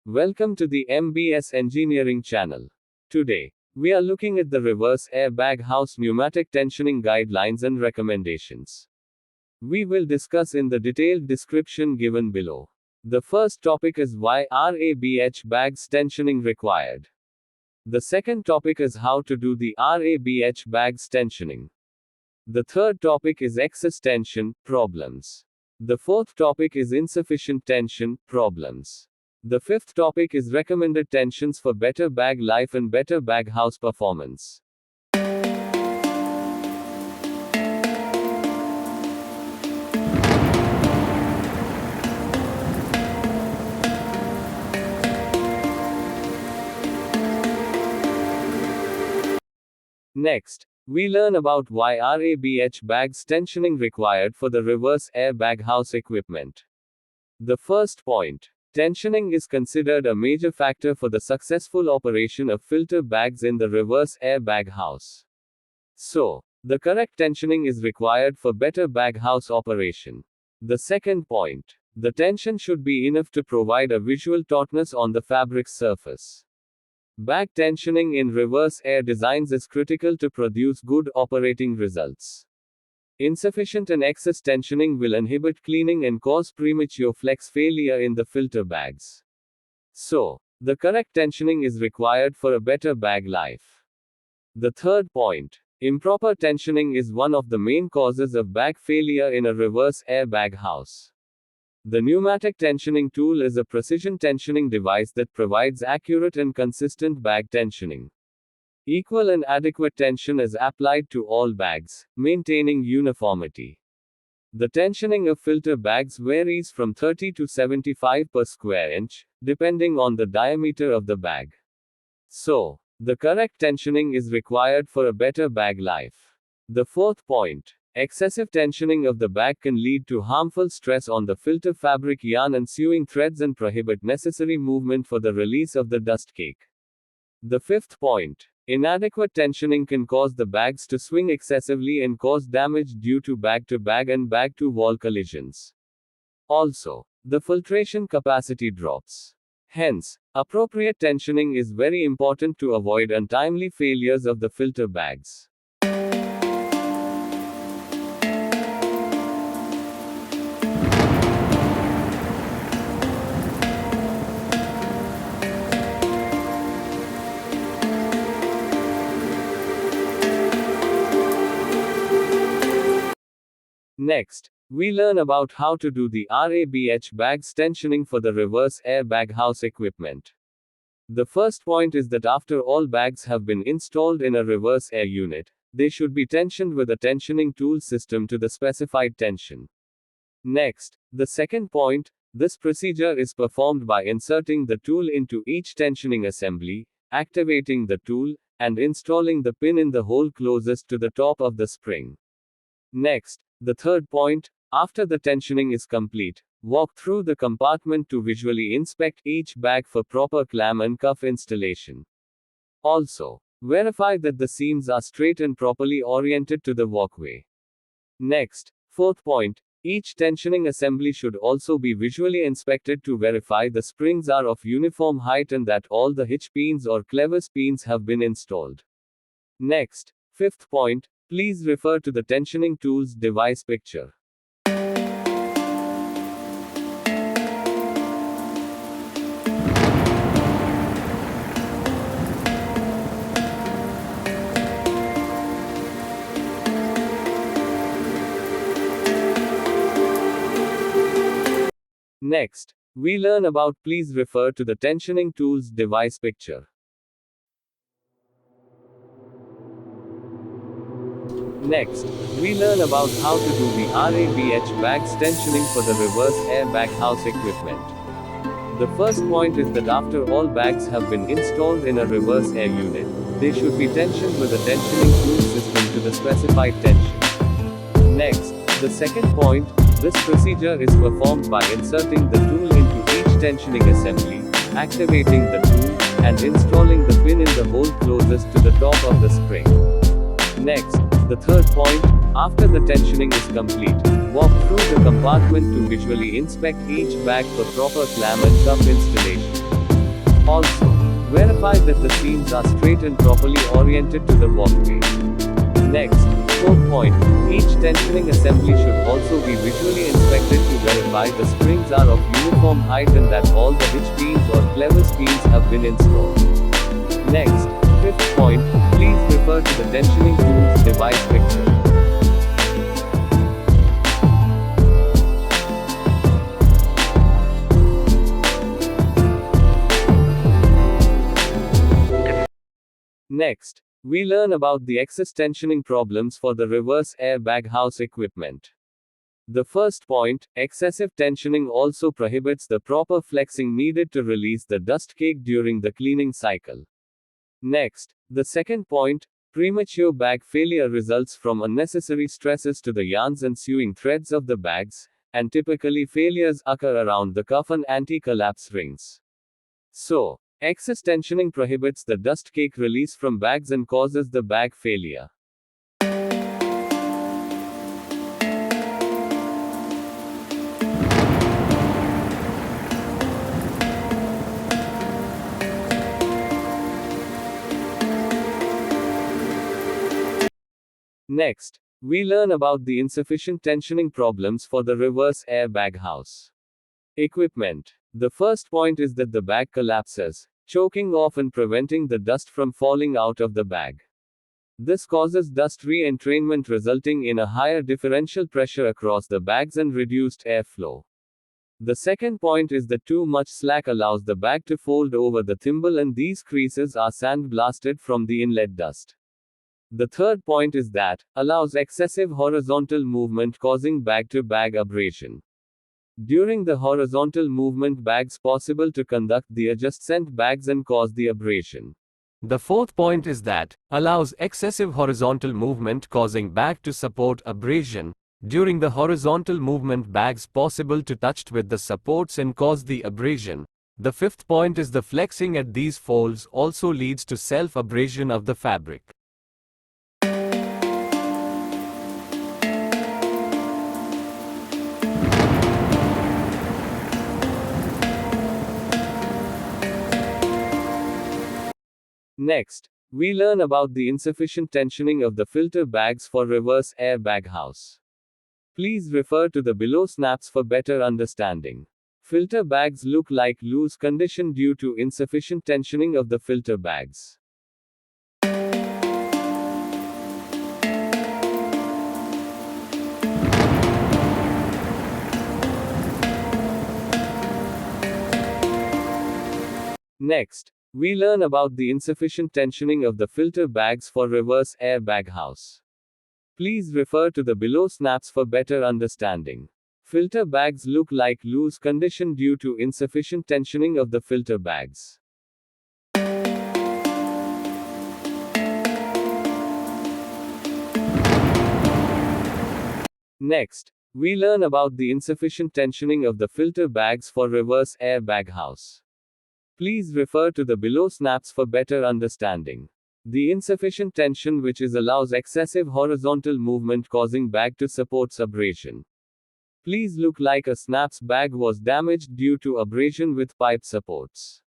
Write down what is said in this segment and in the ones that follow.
Welcome to the MBS Engineering channel. Today, we are looking at the reverse air Baghouse pneumatic tensioning guidelines and recommendations. We will discuss in the detailed description given below. The first topic is why RABH bags tensioning required. The second topic is how to do the RABH bags tensioning. The third topic is excess tension problems. The fourth topic is insufficient tension problems. The fifth topic is recommended tensions for better bag life and better baghouse performance. Next, we learn about why RABH bags tensioning required for the reverse air baghouse equipment. The first point. Tensioning is considered a major factor for the successful operation of filter bags in the reverse air baghouse. So, the correct tensioning is required for better baghouse operation. The second point. The tension should be enough to provide a visual tautness on the fabric surface. Bag tensioning in reverse air designs is critical to produce good operating results. Insufficient and excess tensioning will inhibit cleaning and cause premature flex failure in the filter bags. So, the correct tensioning is required for a better bag life. The third point. Improper tensioning is one of the main causes of bag failure in a reverse air baghouse. The pneumatic tensioning tool is a precision tensioning device that provides accurate and consistent bag tensioning. Equal and adequate tension is applied to all bags, maintaining uniformity. The tensioning of filter bags varies from 30 to 75 per square inch, depending on the diameter of the bag. So, the correct tensioning is required for a better bag life. The fourth point. Excessive tensioning of the bag can lead to harmful stress on the filter fabric yarn and sewing threads and prohibit necessary movement for the release of the dust cake. The fifth point. Inadequate tensioning can cause the bags to swing excessively and cause damage due to bag-to-bag and bag-to-wall collisions. Also, the filtration capacity drops. Hence, appropriate tensioning is very important to avoid untimely failures of the filter bags. Next, we learn about how to do the RABH bags tensioning for the reverse air baghouse equipment. The first point is that after all bags have been installed in a reverse air unit, they should be tensioned with a tensioning tool system to the specified tension. Next, the second point, this procedure is performed by inserting the tool into each tensioning assembly, activating the tool, and installing the pin in the hole closest to the top of the spring. Next, the third point, after the tensioning is complete, walk through the compartment to visually inspect each bag for proper clam and cuff installation. Also, verify that the seams are straight and properly oriented to the walkway. Next, fourth point, each tensioning assembly should also be visually inspected to verify the springs are of uniform height and that all the hitch pins or clevis pins have been installed. Next, fifth point, please refer to the tensioning tool's device picture. Next, we learn about please refer to the tensioning tool's device picture. Next, we learn about how to do the RABH bags tensioning for the reverse air baghouse equipment. The first point is that after all bags have been installed in a reverse air unit, they should be tensioned with a tensioning tool system to the specified tension. Next, the second point, this procedure is performed by inserting the tool into each tensioning assembly, activating the tool, and installing the pin in the hole closest to the top of the spring. Next, the third point, after the tensioning is complete, walk through the compartment to visually inspect each bag for proper clam and cuff installation. Also, verify that the seams are straight and properly oriented to the walkway. Next, fourth point, each tensioning assembly should also be visually inspected to verify the springs are of uniform height and that all the hitch beams or clevis beams have been installed. Next, fifth point, please refer to the tensioning tools device picture. Next, we learn about the excess tensioning problems for the reverse air baghouse equipment. The first point, excessive tensioning also prohibits the proper flexing needed to release the dust cake during the cleaning cycle. Next, the second point, premature bag failure results from unnecessary stresses to the yarns and sewing threads of the bags, and typically failures occur around the cuff and anti-collapse rings. So, excess tensioning prohibits the dust cake release from bags and causes the bag failure. Next, we learn about the insufficient tensioning problems for the reverse air baghouse equipment. The first point is that the bag collapses, choking off and preventing the dust from falling out of the bag. This causes dust re-entrainment, resulting in a higher differential pressure across the bags and reduced airflow. The second point is that too much slack allows the bag to fold over the thimble, and these creases are sandblasted from the inlet dust. The third point is that allows excessive horizontal movement, causing bag-to-bag abrasion. During the horizontal movement, bags possible to conduct the adjacent bags and cause the abrasion. The fourth point is that allows excessive horizontal movement, causing bag to support abrasion. During the horizontal movement, bags possible to touch with the supports and cause the abrasion. The fifth point is the flexing at these folds also leads to self-abrasion of the fabric. Next, we learn about the insufficient tensioning of the filter bags for reverse air baghouse. Please refer to the below snaps for better understanding. Filter bags look like loose condition due to insufficient tensioning of the filter bags. Next, we learn about the insufficient tensioning of the filter bags for reverse air baghouse. Please refer to the below snaps for better understanding. Filter bags look like loose condition due to insufficient tensioning of the filter bags. Next, we learn about the insufficient tensioning of the filter bags for reverse air baghouse. Please refer to the below snaps for better understanding. The insufficient tension which is allows excessive horizontal movement, causing bag to supports abrasion. Please look like a snaps bag was damaged due to abrasion with pipe supports.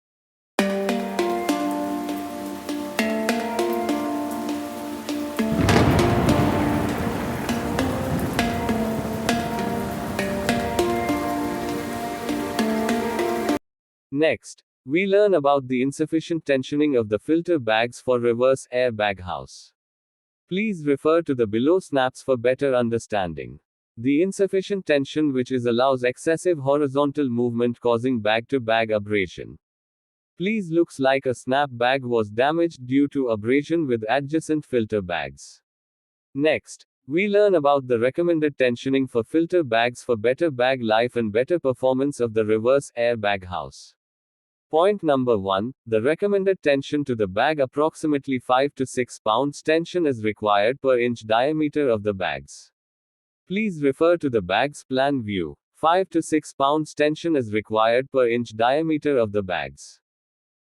Next, we learn about the insufficient tensioning of the filter bags for reverse air baghouse. Please refer to the below snaps for better understanding. The insufficient tension which is allows excessive horizontal movement, causing bag-to-bag abrasion. Please looks like a snap bag was damaged due to abrasion with adjacent filter bags. Next, we learn about the recommended tensioning for filter bags for better bag life and better performance of the reverse air baghouse. Point number 1, the recommended tension to the bag approximately 5 to 6 pounds tension is required per inch diameter of the bags. Please refer to the bag's plan view. 5 to 6 pounds tension is required per inch diameter of the bags.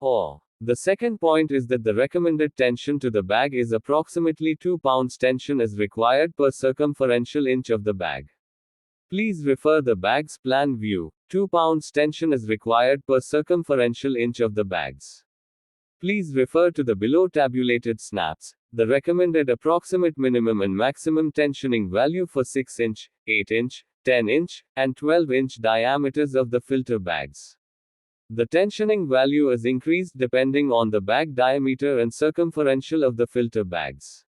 The second point is that the recommended tension to the bag is approximately 2 pounds tension is required per circumferential inch of the bag. Please refer the bag's plan view. 2 pounds tension is required per circumferential inch of the bags. Please refer to the below tabulated snaps. The recommended approximate minimum and maximum tensioning value for 6-inch, 8-inch, 10-inch, and 12-inch diameters of the filter bags. The tensioning value is increased depending on the bag diameter and circumferential of the filter bags.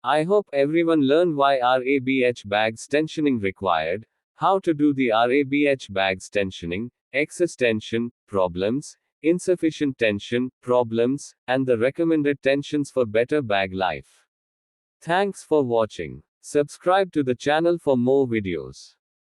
I hope everyone learned why RABH bags tensioning required, how to do the RABH bags tensioning, excess tension, problems, insufficient tension, problems, and the recommended tensions for better bag life. Thanks for watching. Subscribe to the channel for more videos.